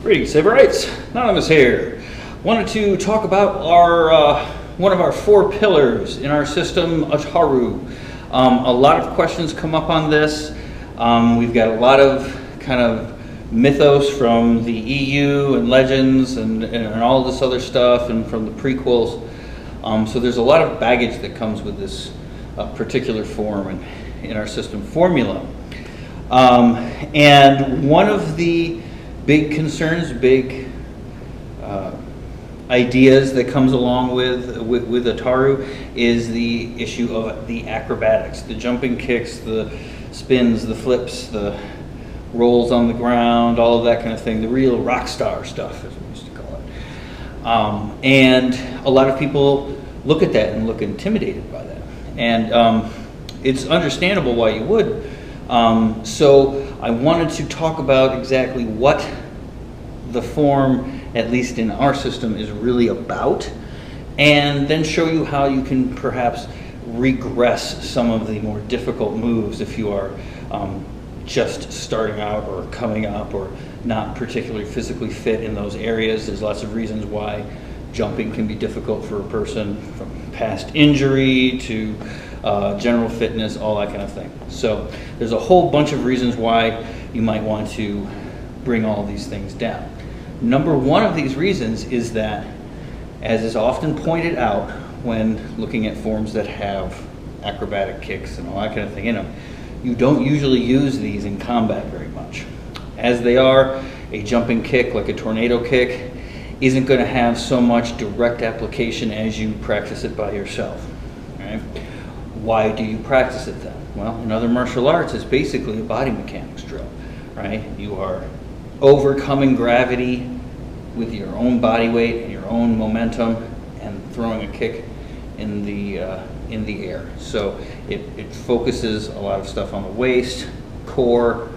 Greetings, Saberites. Anonymous here. Wanted to talk about our one of our 4 pillars in our system, Ataru. A lot of questions come up on this. We've got a lot of kind of mythos from the EU and Legends and all this other stuff, and from the prequels. So there's a lot of baggage that comes with this particular form in our system formula. And one of the big concerns, big ideas that comes along with Ataru is the issue of the acrobatics, the jumping kicks, the spins, the flips, the rolls on the ground, all of that kind of thing, the real rock star stuff, as we used to call it. And a lot of people look at that and look intimidated by that. And it's understandable why you would. So I wanted to talk about exactly what the form, at least in our system, is really about, and then show you how you can perhaps regress some of the more difficult moves if you are just starting out or coming up or not particularly physically fit in those areas. There's lots of reasons why jumping can be difficult for a person, from past injury to general fitness, all that kind of thing. So there's a whole bunch of reasons why you might want to bring all these things down. Number one of these reasons is that, as is often pointed out when looking at forms that have acrobatic kicks and all that kind of thing in them, you don't usually use these in combat very much. As they are, a jumping kick like a tornado kick isn't going to have so much direct application as you practice it by yourself. Right? Why do you practice it then? Well, in other martial arts, it's basically a body mechanics drill, right? You are overcoming gravity with your own body weight and your own momentum and throwing a kick in the air. So it focuses a lot of stuff on the waist, core.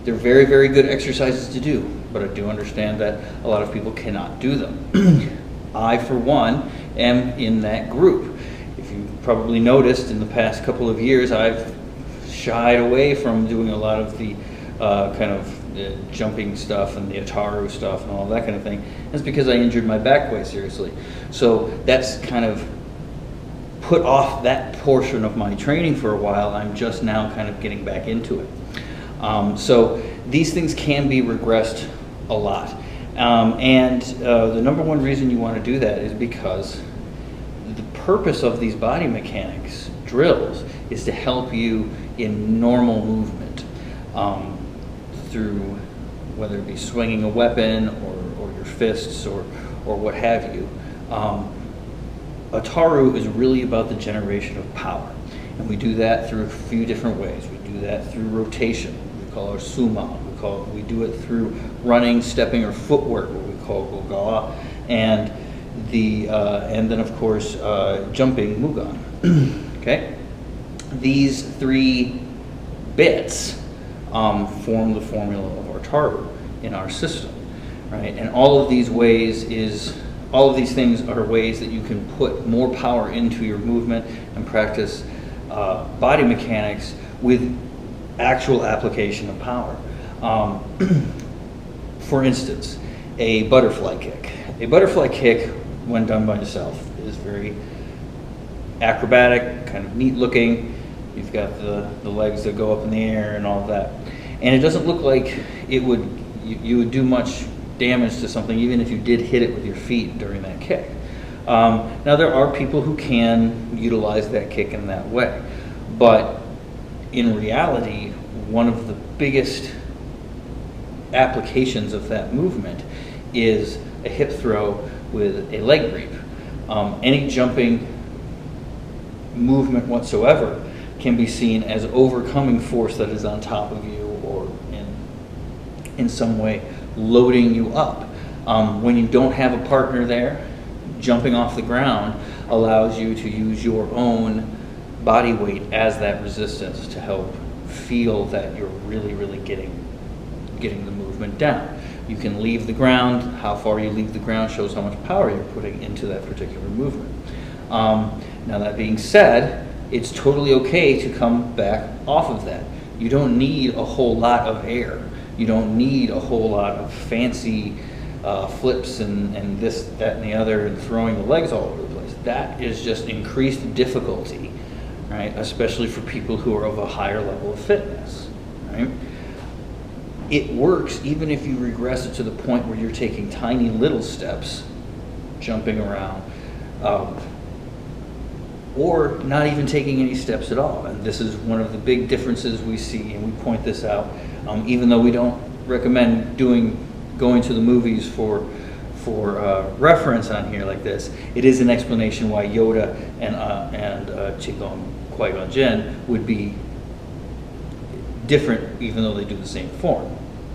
They're very, very good exercises to do, but I do understand that a lot of people cannot do them. I, for one, am in that group. If you probably noticed in the past couple of years, I've shied away from doing a lot of the kind of jumping stuff and the Ataru stuff and all that kind of thing. That's because I injured my back quite seriously. So that's kind of put off that portion of my training for a while. I'm just now kind of getting back into it. So these things can be regressed a lot. And the number one reason you want to do that is because the purpose of these body mechanics drills is to help you in normal movement, through whether it be swinging a weapon or your fists or what have you. Ataru is really about the generation of power, and we do that through a few different ways. We do that through rotation, we call our suma. We do it through running, stepping, or footwork, what we call gogawa, and then of course jumping, mugan. Okay, these 3 bits form the formula of our Ataru in our system, right? And all of these things are ways that you can put more power into your movement and practice body mechanics with actual application of power. For instance, a butterfly kick. A butterfly kick, when done by itself, is very acrobatic, kind of neat looking. You've got the legs that go up in the air and all of that. And it doesn't look like you would do much damage to something even if you did hit it with your feet during that kick. Now there are people who can utilize that kick in that way. But in reality, one of the biggest applications of that movement is a hip throw with a leg grip. Any jumping movement whatsoever can be seen as overcoming force that is on top of you, or in some way loading you up. When you don't have a partner there, jumping off the ground allows you to use your own body weight as that resistance to help feel that you're really, really getting the movement down. You can leave the ground. How far you leave the ground shows how much power you're putting into that particular movement. Now that being said, it's totally okay to come back off of that. You don't need a whole lot of air. You don't need a whole lot of fancy flips and this, that, and the other, and throwing the legs all over the place. That is just increased difficulty, right? Especially for people who are of a higher level of fitness, right? It works even if you regress it to the point where you're taking tiny little steps, jumping around, or not even taking any steps at all. And this is one of the big differences we see, and we point this out, even though we don't recommend going to the movies for reference on here like this. It is an explanation why Yoda and Qui-Gon Jinn would be different, even though they do the same form,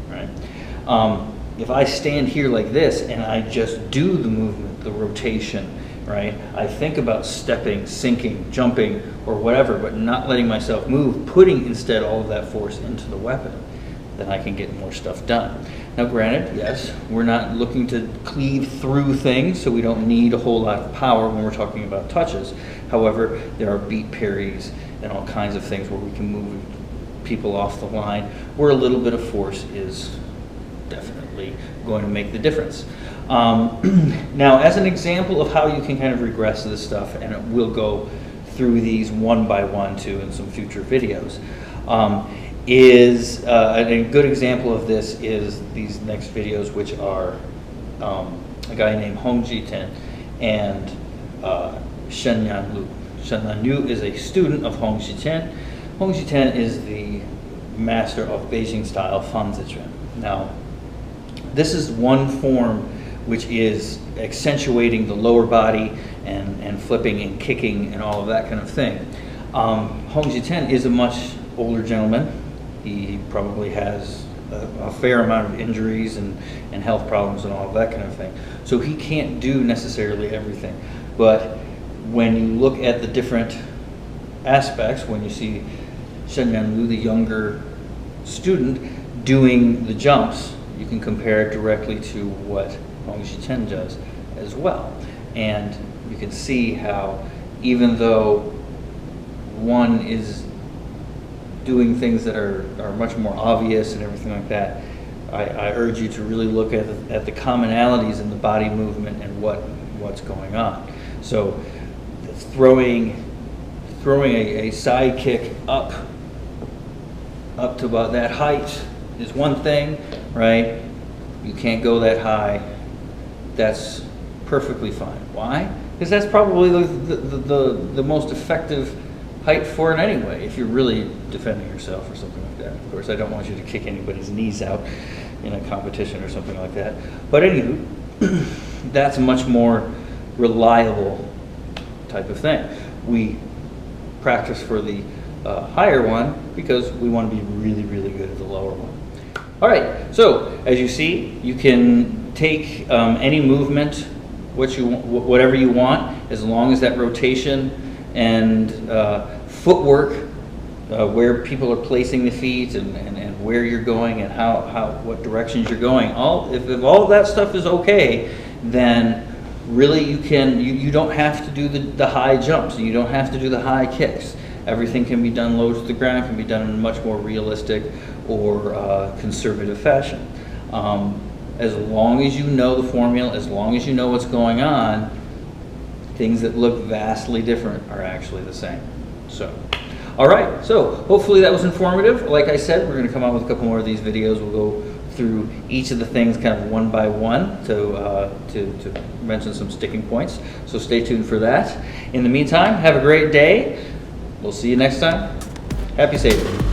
right? If I stand here like this and I just do the movement, the rotation, right? I think about stepping, sinking, jumping, or whatever, but not letting myself move, putting instead all of that force into the weapon, then I can get more stuff done. Now granted, yes, we're not looking to cleave through things, so we don't need a whole lot of power when we're talking about touches. However, there are beat parries and all kinds of things where we can move people off the line, where a little bit of force is definitely going to make the difference. Now, as an example of how you can kind of regress this stuff, and we'll go through these one by one too in some future videos, a good example of this is these next videos, which are a guy named Hong Ji-ten and Shenyan Liu. Shenyan Liu is a student of Hong Ji-ten. Hong Ji-ten is the master of Beijing style Fan Zichuan. Now, this is one form which is accentuating the lower body and flipping and kicking and all of that kind of thing. Hong Ji-ten is a much older gentleman. He probably has a fair amount of injuries and health problems and all of that kind of thing. So he can't do necessarily everything. But when you look at the different aspects, when you see Shenyan Liu, the younger student, doing the jumps, you can compare it directly to what Hong Ji-ten does as well. And you can see how, even though one is doing things that are much more obvious and everything like that, I urge you to really look at the commonalities in the body movement and what's going on. So throwing a side kick up to about that height is one thing, right? You can't go that high. That's perfectly fine. Why? Because that's probably the most effective height for it anyway, if you're really defending yourself or something like that. Of course, I don't want you to kick anybody's knees out in a competition or something like that. But anywho, that's a much more reliable type of thing. We practice for the higher one because we want to be really, really good at the lower one. All right, so as you see, you can take any movement, whatever you want, as long as that rotation and footwork, where people are placing the feet and where you're going and what directions you're going. If all of that stuff is okay, then really you don't have to do the high jumps, and you don't have to do the high kicks. Everything can be done low to the ground, can be done in a much more realistic or conservative fashion. As long as you know the formula, as long as you know what's going on, things that look vastly different are actually the same. So, all right, so hopefully that was informative. Like I said, we're going to come out with a couple more of these videos. We'll go through each of the things kind of one by one to mention some sticking points. So stay tuned for that. In the meantime, have a great day. We'll see you next time. Happy sailing.